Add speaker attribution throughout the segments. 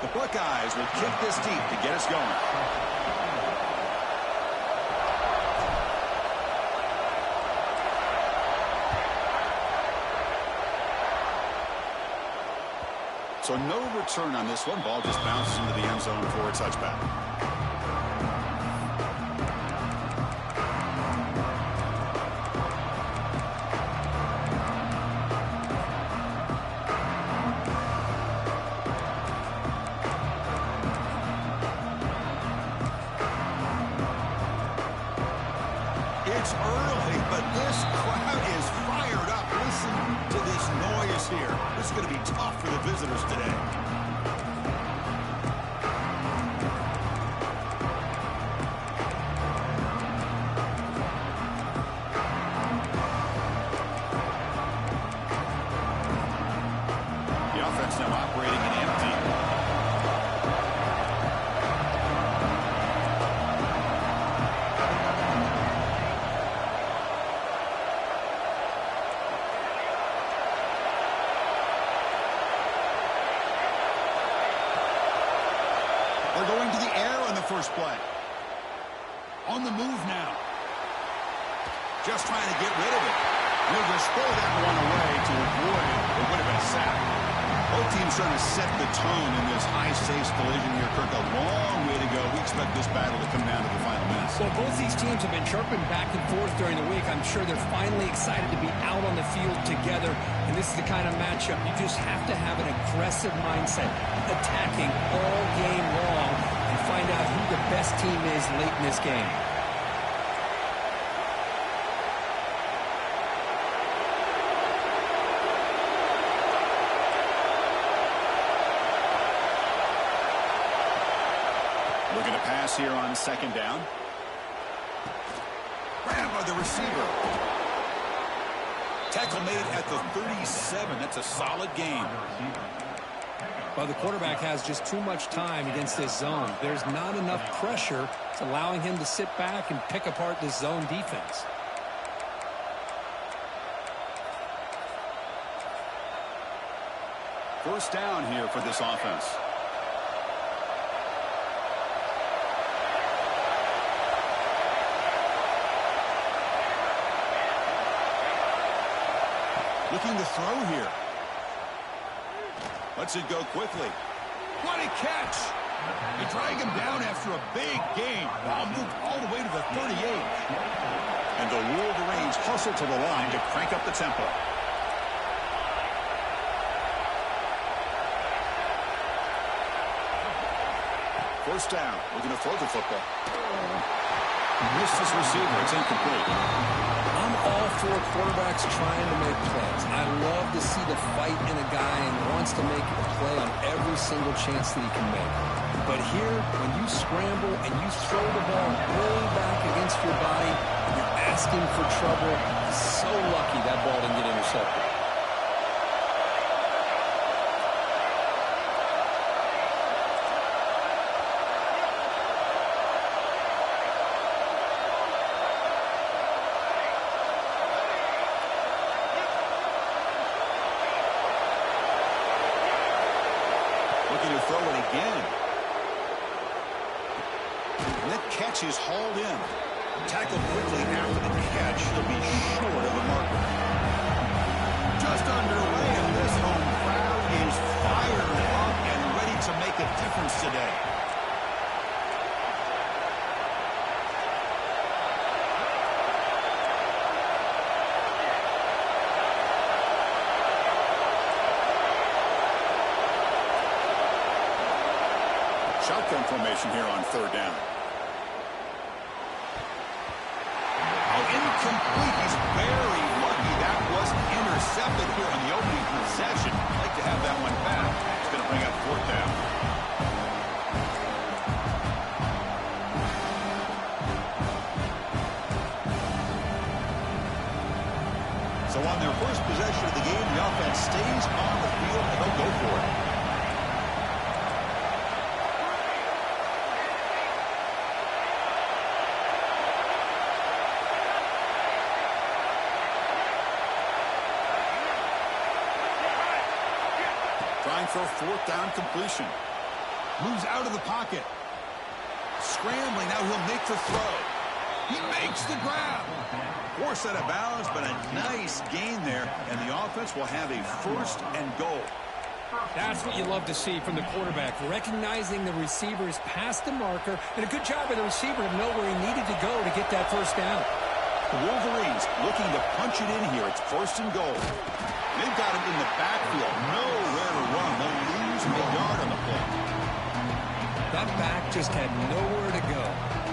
Speaker 1: The Buckeyes will kick this deep to get us going. So no return on this one. Ball just bounces into the end zone for a touchback. It's early, but this crowd is fired up. Listen to this noise here. This is going to be tough for the visitors today. The offense now operating in empty. They're going to the air on the first play. On the move now. Just trying to get rid of it. He'll just throw that one away to avoid what would have been a sack. Both teams trying to set the tone in this high-stakes collision here. Kirk, a long way to go. We expect this battle to come down to the final minutes.
Speaker 2: Well, both these teams have been chirping back and forth during the week. I'm sure they're finally excited to be out on the field together. And this is the kind of matchup you just have to have an aggressive mindset, attacking all game long, and find out who the best team is late in this game.
Speaker 1: Looking to pass here on second down. Grabbed by the receiver. Tackle made at the 37. That's a solid gain.
Speaker 2: Well, the quarterback has just too much time against this zone. There's not enough pressure. It's allowing him to sit back and pick apart this zone defense.
Speaker 1: First down here for this offense. Looking to throw here. Lets it go quickly. What a catch! They drag him down after a big gain. Ball moved all the way to the 38. And the Wolverines hustle to the line to crank up the tempo. First down. Looking to throw the football. Missed his receiver. It's incomplete.
Speaker 2: I'm all for quarterbacks trying to make plays. I love to see the fight in a guy and wants to make a play on every single chance that he can make. But here, when you scramble and you throw the ball way back against your body, you're asking for trouble. So lucky that ball didn't get intercepted.
Speaker 1: Looking to throw it again. And that catch is hauled in. Tackled quickly after the catch. He'll be short of the marker. Just underway, and this home crowd is fired up and ready to make a difference today. Shotgun formation here on third down. Oh, incomplete. He's very lucky that wasn't intercepted here on the opening possession. I'd like to have that one back. It's going to bring up fourth down. So on their first possession of the game, the offense stays on the field and they'll go for it. Trying for a fourth down completion. Moves out of the pocket. Scrambling, now he'll make the throw. He makes the grab. Forced out of bounds, but a nice gain there, and the offense will have a 1st and goal.
Speaker 2: That's what you love to see from the quarterback, recognizing the receiver's past the marker, and a good job by the receiver to know where he needed to go to get that first down.
Speaker 1: The Wolverines looking to punch it in here. It's 1st and goal. They've got him in the backfield. Nowhere to run. They'll lose a yard on the play.
Speaker 2: That back just had nowhere to go.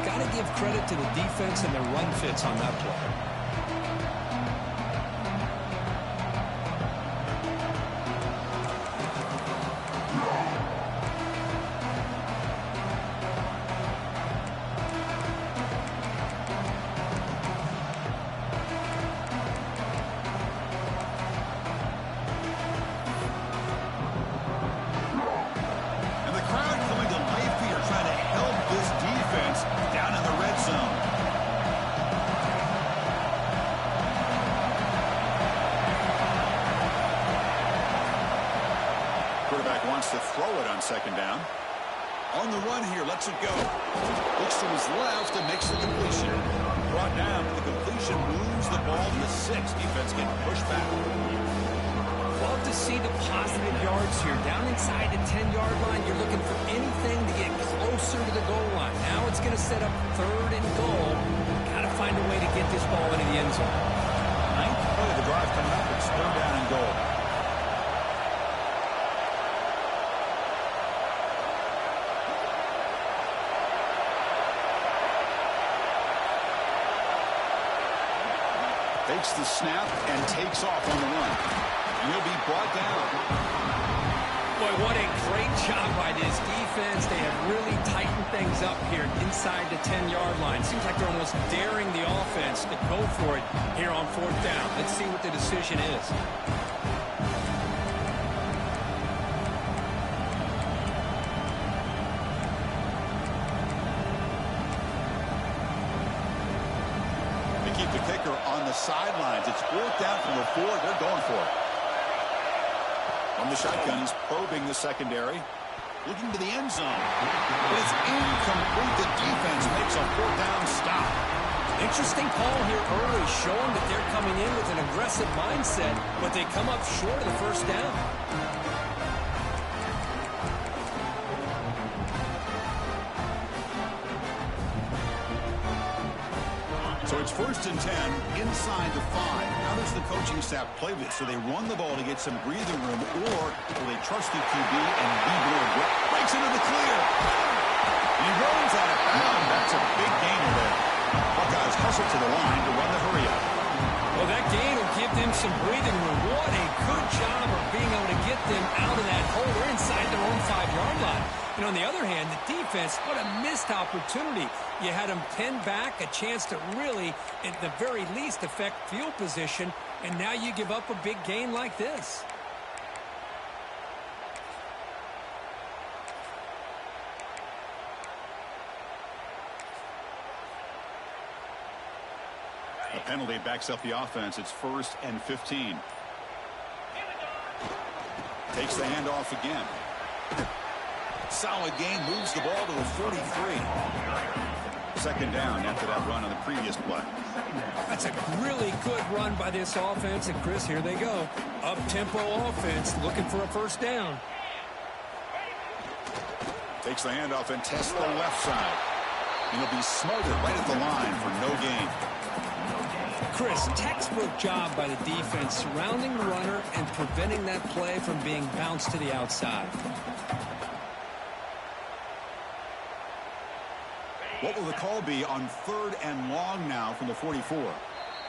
Speaker 2: Got to give credit to the defense and their run fits on that play.
Speaker 1: Quarterback wants to throw it on 2nd down. On the run here, lets it go. Looks to his left and makes the completion. Brought down, the completion moves the ball to 6. Defense getting pushed back.
Speaker 2: Love to see the positive yards here. Down inside the 10-yard line, you're looking for anything to get closer to the goal line. Now it's going to set up 3rd and goal. Got to find a way to get this ball into the end zone.
Speaker 1: 9th play of the drive coming up. It's 3rd down and goal. Takes the snap and takes off on the run. And he'll be brought down.
Speaker 2: Boy, what a great job by this defense. They have really tightened things up here inside the 10-yard line. Seems like they're almost daring the offense to go for it here on 4th down. Let's see what the decision is.
Speaker 1: Keep the kicker on the sidelines. It's 4th down from the 4. They're going for it. From the shotgun, he's probing the secondary. Looking to the end zone. But it's incomplete. The defense makes a 4th down stop.
Speaker 2: Interesting call here early, showing that they're coming in with an aggressive mindset, but they come up short of the 1st down.
Speaker 1: So it's 1st and 10 inside the 5. How does the coaching staff play this? So they run the ball to get some breathing room, or will they trust the QB and be more breaks into the clear? And he runs out of bounds. That's a big gainer there. Buckeyes hustle to the line to run the hurry up.
Speaker 2: Well, that gain will give them some breathing room. What a good job of being able to get them out of that hole. They're inside their own 5-yard line. And on the other hand, the defense, what a missed opportunity. You had them pinned back, a chance to really, at the very least, affect field position, and now you give up a big gain like this.
Speaker 1: The penalty backs up the offense. It's 1st and 15. Takes the handoff again. Solid gain, moves the ball to the 43. 2nd down after that run on the previous play.
Speaker 2: That's a really good run by this offense. And, Chris, here they go. Up-tempo offense looking for a 1st down.
Speaker 1: Takes the handoff and tests the left side. And he'll be smothered right at the line for no gain.
Speaker 2: Chris, textbook job by the defense surrounding the runner and preventing that play from being bounced to the outside.
Speaker 1: What will the call be on 3rd and long now from the 44?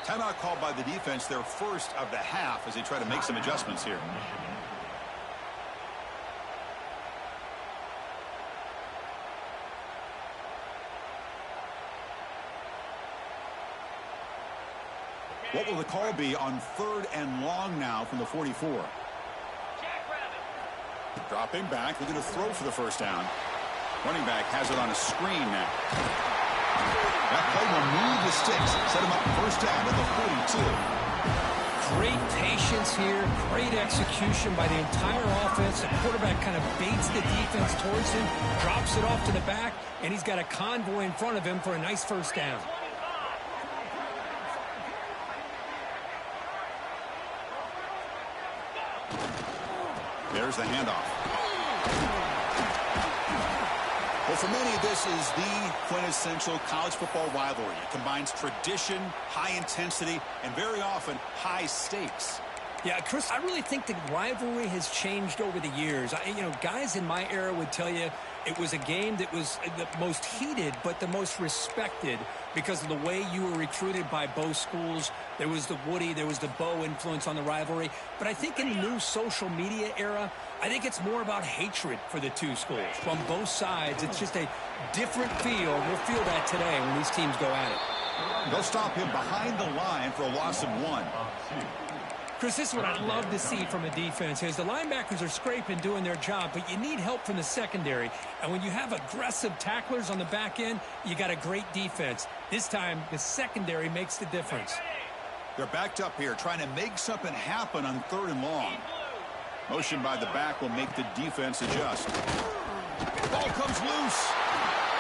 Speaker 1: Timeout called by the defense, their 1st of the half, as they try to make some adjustments here. What will the call be on 3rd and long now from the 44? Dropping back, looking to throw for the 1st down. Running back has it on a screen now. That play will move the sticks, set him up 1st down at the 42.
Speaker 2: Great patience here, great execution by the entire offense. The quarterback kind of baits the defense towards him, drops it off to the back, and he's got a convoy in front of him for a nice first down.
Speaker 1: There's the handoff. Well, for many, this is the quintessential college football rivalry. It combines tradition, high intensity, and very often high stakes.
Speaker 2: Yeah, Chris, I really think the rivalry has changed over the years. Guys in my era would tell you it was a game that was the most heated but the most respected because of the way you were recruited by both schools. There was the Woody, there was the Bo influence on the rivalry. But I think in the new social media era, I think it's more about hatred for the two schools. From both sides, it's just a different feel. We'll feel that today when these teams go at it.
Speaker 1: They'll stop him behind the line for a loss of 1.
Speaker 2: Chris, this is what I'd love to see from a defense is the linebackers are scraping, doing their job, but you need help from the secondary. And when you have aggressive tacklers on the back end, you got a great defense. This time, the secondary makes the difference.
Speaker 1: They're backed up here, trying to make something happen on 3rd and long. Motion by the back will make the defense adjust. Ball comes loose.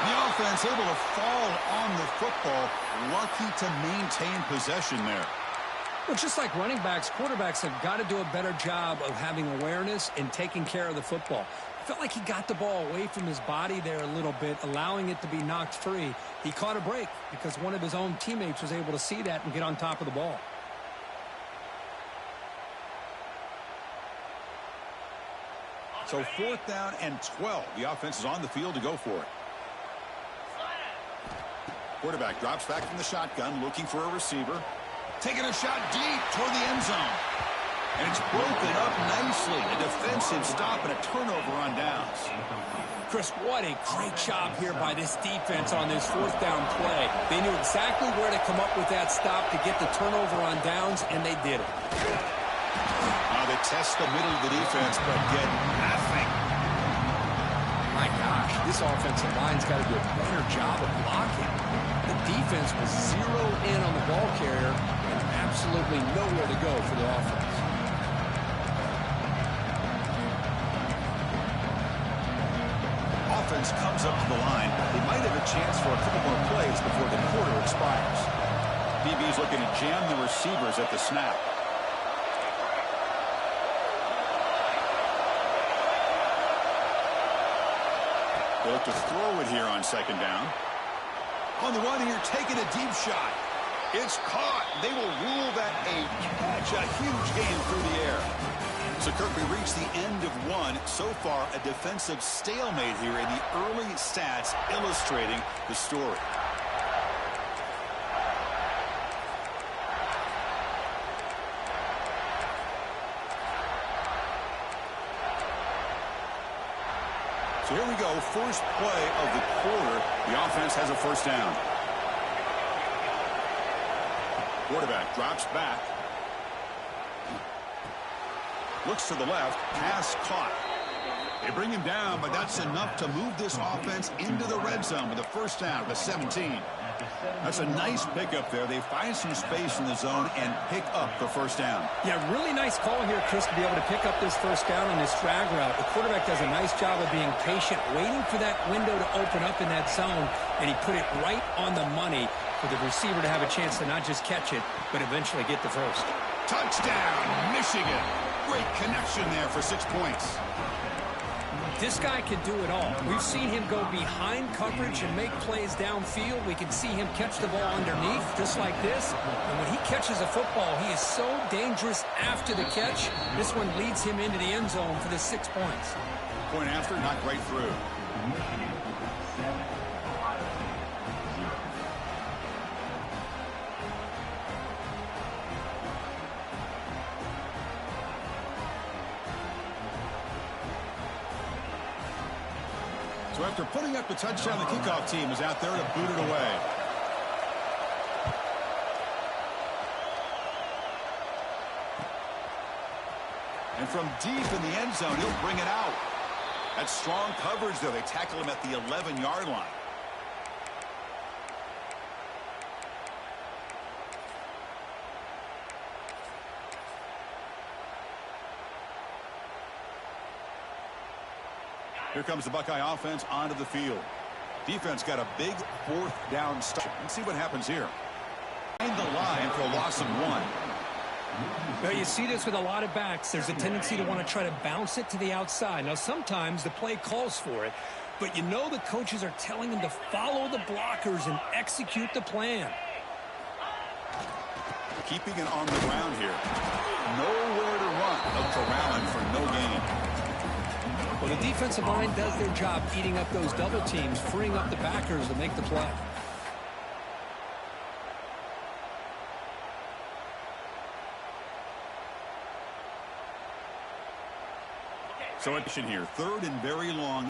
Speaker 1: The offense able to fall on the football. Lucky to maintain possession there.
Speaker 2: Well, just like running backs, quarterbacks have got to do a better job of having awareness and taking care of the football. I felt like he got the ball away from his body there a little bit, allowing it to be knocked free. He caught a break because one of his own teammates was able to see that and get on top of the ball.
Speaker 1: So 4th down and 12. The offense is on the field to go for it. Quarterback drops back from the shotgun, looking for a receiver. Taking a shot deep toward the end zone. And it's broken up nicely. A defensive stop and a turnover on downs.
Speaker 2: Chris, what a great job here by this defense on this 4th down play. They knew exactly where to come up with that stop to get the turnover on downs, and they did it.
Speaker 1: Now they test the middle of the defense, but get nothing.
Speaker 2: My gosh, this offensive line's got to do a better job of blocking. The defense was zeroed in on the ball carrier and absolutely nowhere to go for the offense.
Speaker 1: Offense comes up to the line. They might have a chance for a couple more plays before the quarter expires. DB's looking to jam the receivers at the snap. They look to throw it here on 2nd down. On the run here, taking a deep shot. It's caught. They will rule that a catch, a huge gain through the air. So, Kirk, we reach the end of 1. So far, a defensive stalemate here in the early stats illustrating the story. So here we go, first play of the quarter. The offense has a first down. Quarterback drops back. Looks to the left, pass caught. They bring him down, but that's enough to move this offense into the red zone with a first down to 17. That's a nice pickup there. They find some space in the zone and pick up the first down.
Speaker 2: Yeah, really nice call here, Chris, to be able to pick up this first down on this drag route. The quarterback does a nice job of being patient, waiting for that window to open up in that zone, and he put it right on the money for the receiver to have a chance to not just catch it, but eventually get the first.
Speaker 1: Touchdown, Michigan. Great connection there for 6 points.
Speaker 2: This guy can do it all. We've seen him go behind coverage and make plays downfield. We can see him catch the ball underneath, just like this. And when he catches a football, he is so dangerous after the catch. This one leads him into the end zone for the 6 points.
Speaker 1: Point after, not right through. So after putting up the touchdown, the kickoff team is out there to boot it away. And from deep in the end zone, he'll bring it out. That's strong coverage, though. They tackle him at the 11-yard line. Here comes the Buckeye offense onto the field. Defense got a big fourth down stop. Let's see what happens here. Behind the line for a loss of 1.
Speaker 3: Well, you see this with a lot of backs. There's a tendency to want to try to bounce it to the outside. Now, sometimes the play calls for it, but you know the coaches are telling them to follow the blockers and execute the plan.
Speaker 1: Keeping it on the ground here. Nowhere to run. Up to Rowland for no gain.
Speaker 3: Well, the defensive line does their job eating up those double teams, freeing up the backers to make the play.
Speaker 1: So it's here. 3rd and very long.